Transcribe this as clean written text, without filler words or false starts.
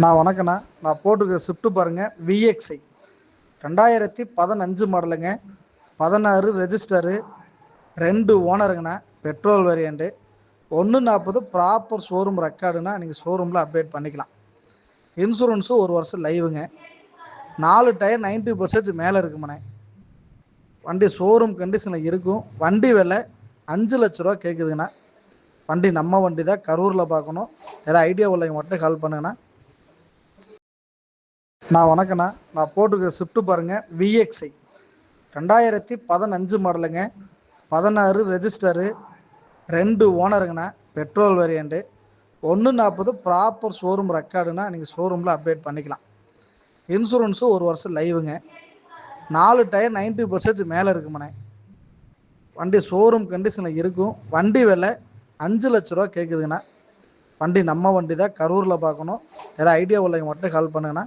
வணக்கண்ணா. நான் போட்டிருக்க ஸ்விஃப்ட் பாருங்க, விஎக்ஸ்ஐ 2015 மாடலுங்க. 16 ரெஜிஸ்டரு, 2 ஓனருங்கண்ணா. Petrol variant. 140 ப்ராப்பர் ஷோரூம் ரெக்கார்டுனா நீங்கள் ஷோரூமில் அப்டேட் பண்ணிக்கலாம். இன்சூரன்ஸும் 1 வருஷம் லைவுங்க. 4 டயர் 90% மேலே இருக்குமாண்ணே. வண்டி ஷோரூம் கண்டிஷனில் இருக்கும். வண்டி விலை 5 லட்ச ரூபா கேட்குதுங்கண்ணா. வண்டி நம்ம வண்டி தான், கரூரில் பார்க்கணும். ஏதாவது ஐடியா உள்ளவங்க மட்டும் கால் பண்ணுங்கண்ணா. வணக்கண்ணா. நான் போட்டிருக்க ஸ்விஃப்ட் பாருங்க, விஎக்ஸ்ஐ 2015 மாடலுங்க. 16 ரெஜிஸ்டரு, 2 ஓனருங்கண்ணா. Petrol variant. 140 ப்ராப்பர் ஷோரூம் ரெக்கார்டுனா நீங்கள் ஷோரூமில் அப்டேட் பண்ணிக்கலாம். இன்சூரன்ஸும் 1 வருஷம் லைவுங்க. 4 டயர் 90% மேலே இருக்குமாண்ணே. வண்டி ஷோரூம் கண்டிஷனில் இருக்கும். வண்டி விலை 5 லட்ச ரூபா கேட்குதுங்கண்ணா. வண்டி நம்ம வண்டி தான், கரூரில் பார்க்கணும். ஏதாவது ஐடியா உள்ளவங்க மட்டும் கால் பண்ணுங்கண்ணா.